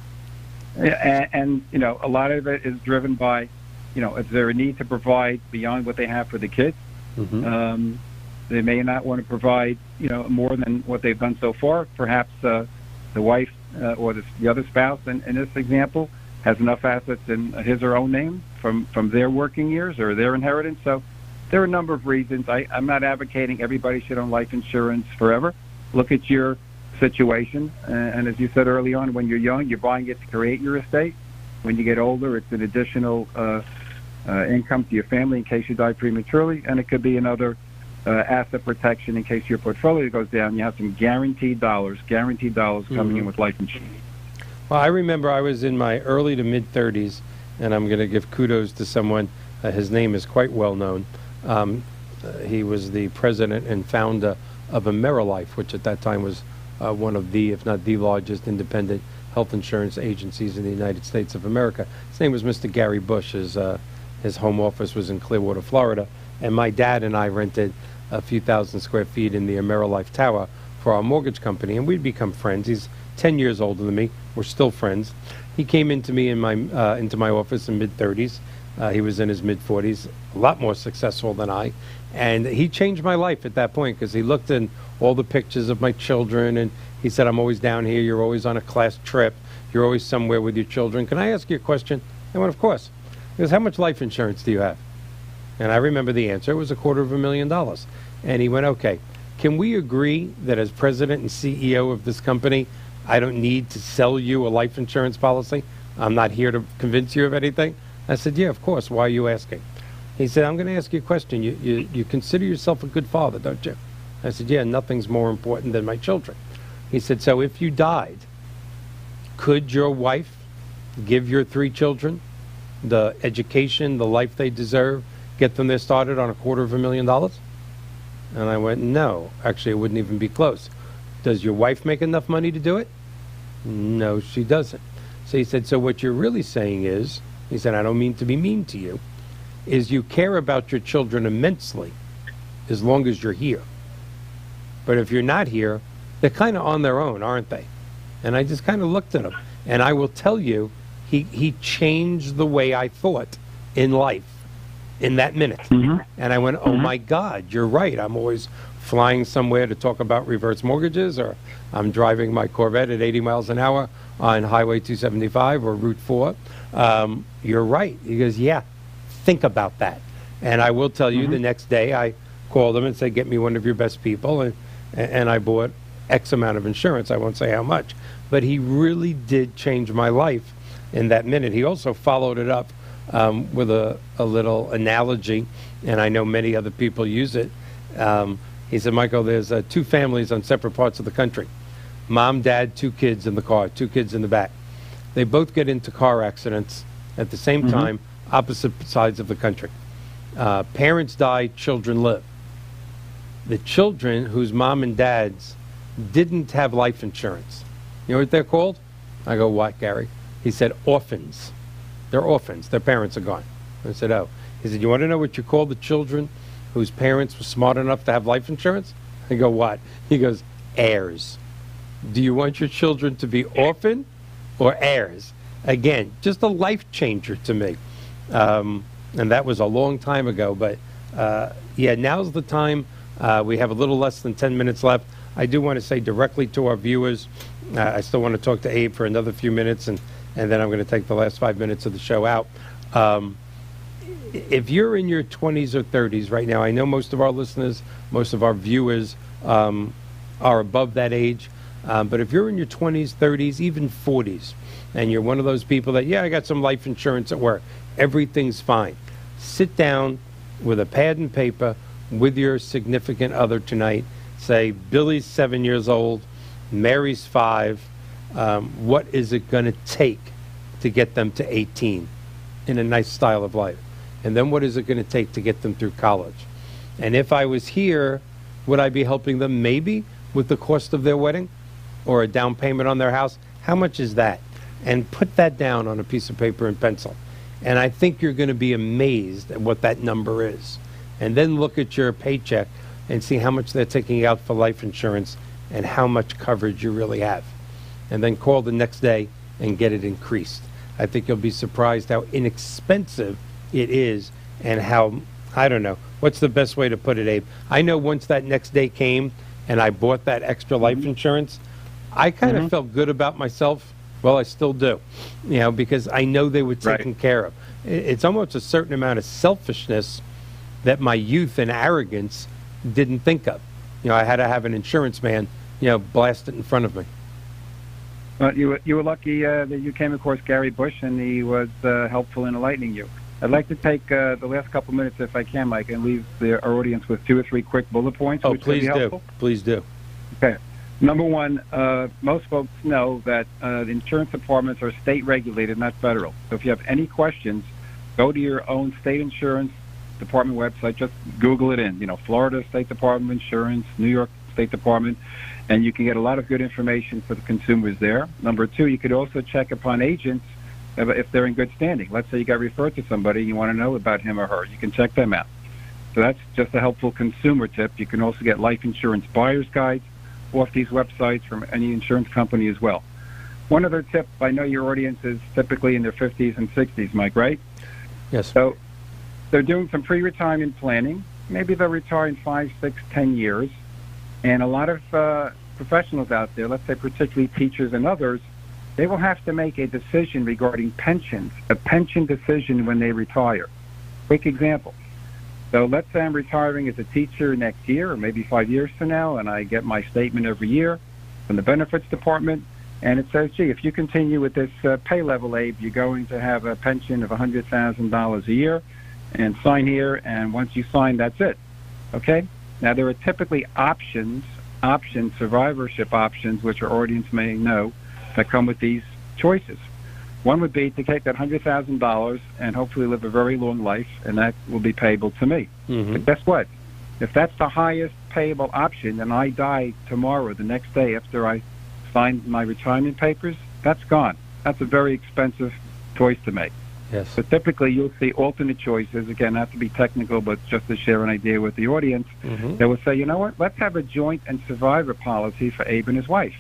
And a lot of it is driven by, is there a need to provide beyond what they have for the kids? Mm-hmm. They may not want to provide, more than what they've done so far. Perhaps the wife or the other spouse, in this example, has enough assets in his or her own name from their working years or their inheritance. So there are a number of reasons. I'm not advocating everybody should own life insurance forever. Look at your situation. And as you said early on, when you're young, you're buying it to create your estate. When you get older, it's an additional income to your family in case you die prematurely, and it could be another asset protection in case your portfolio goes down. You have some guaranteed dollars coming in with life insurance. Well, I remember I was in my early to mid-30s, and I'm going to give kudos to someone. His name is quite well known. He was the president and founder of AmeriLife, which at that time was one of the, if not the largest independent health insurance agencies in the United States of America. His name was Mr. Gary Bush. His home office was in Clearwater, Florida, and my dad and I rented a few thousand square feet in the AmeriLife Tower for our mortgage company, and we'd become friends. He's 10 years older than me. We're still friends. He came into me into my office in mid-30s, He was in his mid-40s, a lot more successful than I. And he changed my life at that point because he looked in all the pictures of my children, and he said, I'm always down here. You're always on a class trip. You're always somewhere with your children. Can I ask you a question? I went, of course. He goes, how much life insurance do you have? And I remember the answer. It was $250,000. And he went, okay, can we agree that as president and CEO of this company, I don't need to sell you a life insurance policy? I'm not here to convince you of anything. I said, yeah, of course. Why are you asking? He said, I'm going to ask you a question. You consider yourself a good father, don't you? I said, yeah, nothing's more important than my children. He said, so if you died, could your wife give your 3 children the education, the life they deserve, get them there started on $250,000? And I went, no. Actually, it wouldn't even be close. Does your wife make enough money to do it? No, she doesn't. So he said, so what you're really saying is, he said, I don't mean to be mean to you, is you care about your children immensely as long as you're here. But if you're not here, they're kind of on their own, aren't they? And I just kind of looked at him. And I will tell you, he changed the way I thought in life in that minute. Mm-hmm. And I went, oh, my God, you're right. I'm always flying somewhere to talk about reverse mortgages, or I'm driving my Corvette at 80 miles an hour on Highway 275 or Route 4. You're right. He goes, yeah, think about that. And I will tell you, the next day I called him and said, get me one of your best people. And I bought X amount of insurance. I won't say how much. But he really did change my life in that minute. He also followed it up with a little analogy, and I know many other people use it. He said, Michael, there's 2 families on separate parts of the country. Mom, dad, 2 kids in the car, 2 kids in the back. They both get into car accidents at the same time, opposite sides of the country. Parents die, children live. The children whose mom and dads didn't have life insurance, you know what they're called? I go, what, Gary? He said, orphans. They're orphans. Their parents are gone. I said, oh. He said, you want to know what you call the children whose parents were smart enough to have life insurance? I go, what? He goes, heirs. Do you want your children to be orphan or heirs? Again, just a life changer to me. And that was a long time ago. But, yeah, now's the time. We have a little less than 10 minutes left. I do want to say directly to our viewers, I still want to talk to Abe for another few minutes, and then I'm going to take the last 5 minutes of the show out. If you're in your 20s or 30s right now, I know most of our listeners, most of our viewers are above that age. But if you're in your 20s, 30s, even 40s, and you're one of those people that, yeah, I got some life insurance at work, everything's fine. Sit down with a pad and paper with your significant other tonight. Say, Billy's 7 years old, Mary's 5. What is it going to take to get them to 18 in a nice style of life? And then what is it going to take to get them through college? And if I was here, would I be helping them maybe with the cost of their wedding or a down payment on their house? How much is that? And put that down on a piece of paper and pencil. And I think you're going to be amazed at what that number is. And then look at your paycheck and see how much they're taking out for life insurance and how much coverage you really have. And then call the next day and get it increased. I think you'll be surprised how inexpensive it is and how, I don't know, what's the best way to put it, Abe? I know once that next day came and I bought that extra life insurance, I kind of felt good about myself. Well, I still do, you know, because I know they were taken care of. It's almost a certain amount of selfishness that my youth and arrogance didn't think of. You know, I had to have an insurance man, you know, blast it in front of me. Well, you were lucky that you came across Gary Bush, and he was helpful in enlightening you. I'd like to take the last couple minutes, if I can, Mike, and leave our audience with 2 or 3 quick bullet points. Oh, which please would be helpful. Please do. Okay. Number one, most folks know that the insurance departments are state regulated, not federal. So if you have any questions, go to your own state insurance department website. Just Google it in. You know, Florida State Department of Insurance, New York State Department, and you can get a lot of good information for the consumers there. Number two, you could also check upon agents if they're in good standing. Let's say you got referred to somebody and you want to know about him or her. You can check them out. So that's just a helpful consumer tip. You can also get life insurance buyer's guides off these websites from any insurance company as well. One other tip, I know your audience is typically in their 50s and 60s, Mike, right? Yes. So they're doing some pre-retirement planning. Maybe they'll retire in 5, 6, 10 years. And a lot of professionals out there, let's say particularly teachers and others, they will have to make a decision regarding pensions, a pension decision when they retire. Quick example. So let's say I'm retiring as a teacher next year or maybe 5 years from now, and I get my statement every year from the benefits department, and it says, gee, if you continue with this pay level, Abe, you're going to have a pension of $100,000 a year, and sign here, and once you sign, that's it. Okay? Now, there are typically options, survivorship options, which our audience may know, that come with these choices. One would be to take that $100,000 and hopefully live a very long life, and that will be payable to me. Mm-hmm. But guess what? If that's the highest payable option and I die tomorrow, the next day after I sign my retirement papers, that's gone. That's a very expensive choice to make. Yes. So typically you'll see alternate choices, again, not to be technical, but just to share an idea with the audience. Mm-hmm. They will say, you know what, let's have a joint and survivor policy for Abe and his wife.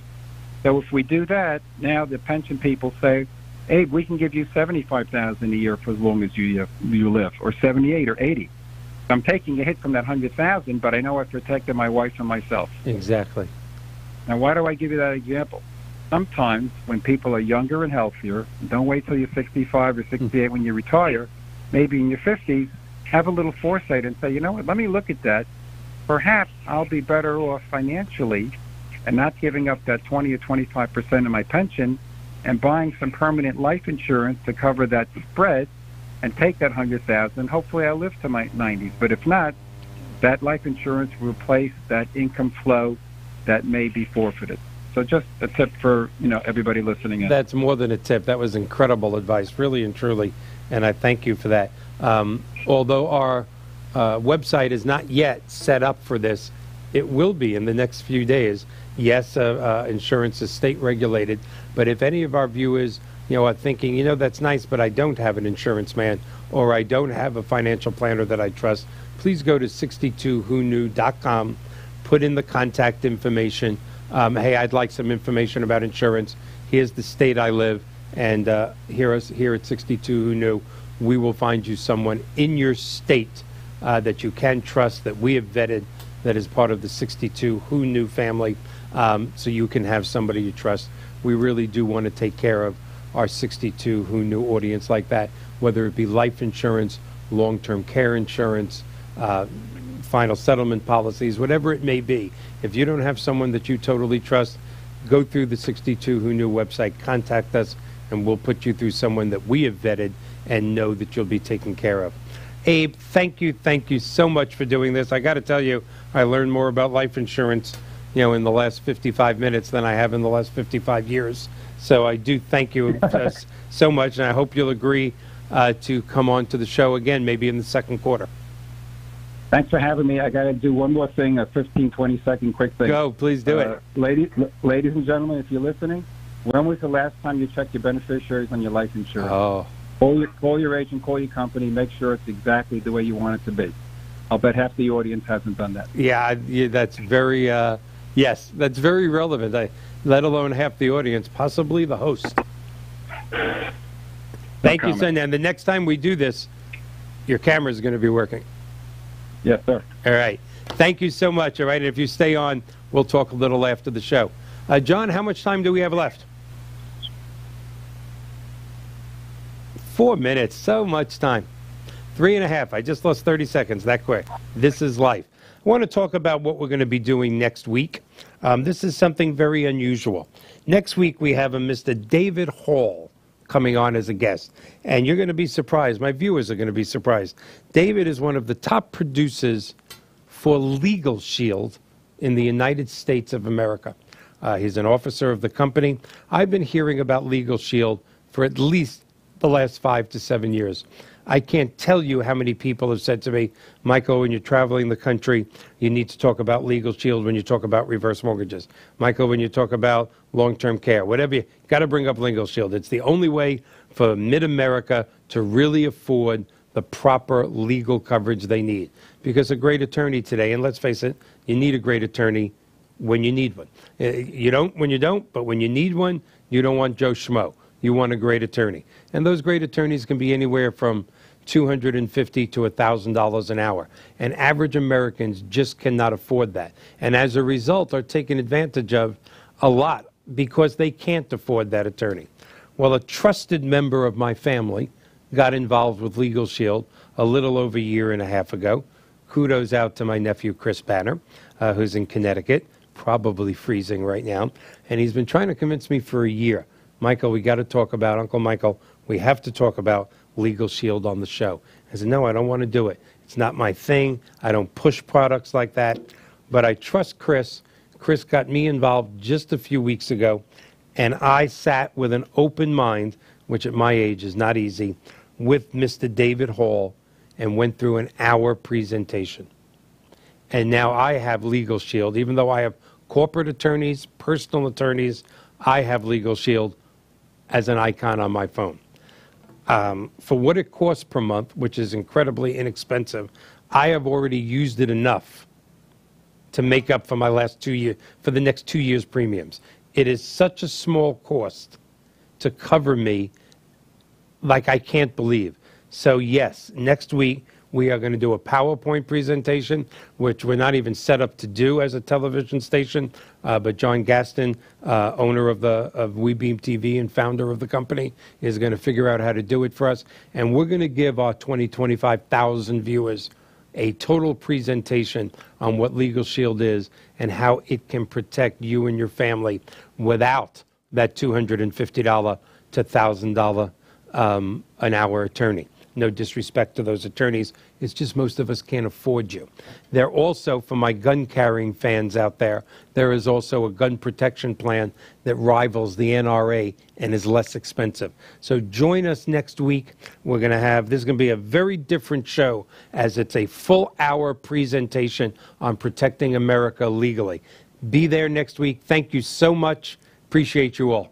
So if we do that, now the pension people say, Abe, we can give you $75,000 a year for as long as you live, or 78 or 80. So I'm taking a hit from that $100,000, but I know I've protected my wife and myself. Exactly. Now, why do I give you that example? Sometimes when people are younger and healthier, don't wait till you're 65 or 68 when you retire, maybe in your 50s, have a little foresight and say, you know what, let me look at that. Perhaps I'll be better off financially and not giving up that 20 or 25% of my pension and buying some permanent life insurance to cover that spread and take that $100,000. Hopefully I'll live to my 90s. But if not, that life insurance will replace that income flow that may be forfeited. So just a tip for, everybody listening in. That's more than a tip. That was incredible advice, really and truly, and I thank you for that. Although our website is not yet set up for this, it will be in the next few days. Yes, insurance is state regulated, but if any of our viewers, are thinking, that's nice, but I don't have an insurance man, or I don't have a financial planner that I trust, please go to 62whoknew.com, put in the contact information. Hey, I'd like some information about insurance. Here's the state I live, and here at 62 Who Knew, we will find you someone in your state that you can trust, that we have vetted, that is part of the 62 Who Knew family, so you can have somebody you trust. We really do want to take care of our 62 Who Knew audience like that, whether it be life insurance, long-term care insurance, final settlement policies, whatever it may be. If you don't have someone that you totally trust, go through the 62 Who Knew website, contact us, and we'll put you through someone that we have vetted and know that you'll be taken care of. Abe, thank you so much for doing this. I got to tell you, I learned more about life insurance, in the last 55 minutes than I have in the last 55 years. So I do thank you so much, and I hope you'll agree to come on to the show again, maybe in the second quarter. Thanks for having me. I got to do one more thing, a 15, 20-second quick thing. Go, please do it. Ladies and gentlemen, if you're listening, when was the last time you checked your beneficiaries on your life insurance? Oh. Call your agent, call your company, make sure it's exactly the way you want it to be. I'll bet half the audience hasn't done that. Yeah, that's very, yes, that's very relevant, let alone half the audience, possibly the host. Thank you, Sonia. And the next time we do this, your camera is going to be working. Yes, sir. All right. Thank you so much. All right. And if you stay on, we'll talk a little after the show. John, how much time do we have left? 4 minutes. So much time. 3.5. I just lost 30 seconds that quick. This is life. I want to talk about what we're going to be doing next week. This is something very unusual. Next week, we have a Mr. David Hall coming on as a guest. And you're going to be surprised. My viewers are going to be surprised. David is one of the top producers for Legal Shield in the United States of America. He's an officer of the company. I've been hearing about Legal Shield for at least the last 5 to 7 years. I can't tell you how many people have said to me, Michael, when you're traveling the country, you need to talk about Legal Shield when you talk about reverse mortgages. Michael, when you talk about long-term care, whatever, you got to bring up Legal Shield. It's the only way for mid-America to really afford the proper legal coverage they need. Because a great attorney today, and let's face it, you need a great attorney when you need one. You don't when you don't, but when you need one, you don't want Joe Schmo. You want a great attorney. And those great attorneys can be anywhere from $250 to $1,000 an hour. And average Americans just cannot afford that. And as a result, are taken advantage of a lot because they can't afford that attorney. Well, a trusted member of my family got involved with Legal Shield a little over a year and a half ago. Kudos out to my nephew, Chris Banner, who's in Connecticut, probably freezing right now. And he's been trying to convince me for a year. Michael, we got to talk about, Uncle Michael, we have to talk about Legal Shield on the show. I said, no, I don't want to do it. It's not my thing. I don't push products like that. But I trust Chris. Chris got me involved just a few weeks ago, and I sat with an open mind, which at my age is not easy, with Mr. David Hall and went through an hour presentation. And now I have Legal Shield. Even though I have corporate attorneys, personal attorneys, I have Legal Shield as an icon on my phone. For what it costs per month, which is incredibly inexpensive, I have already used it enough to make up for my last 2 years, for the next 2 years' premiums. It is such a small cost to cover me like I can't believe. So yes, next week we are going to do a PowerPoint presentation, which we're not even set up to do as a television station, but John Gaston, owner of WeBeam TV and founder of the company, is going to figure out how to do it for us. And we're going to give our 25,000 viewers a total presentation on what Legal Shield is and how it can protect you and your family without that $250 to $1,000 an hour attorney. No disrespect to those attorneys. It's just most of us can't afford you. There also, for my gun-carrying fans out there, there is also a gun protection plan that rivals the NRA and is less expensive. So join us next week. We're going to have, this is going to be a very different show as it's a full-hour presentation on protecting America legally. Be there next week. Thank you so much. Appreciate you all.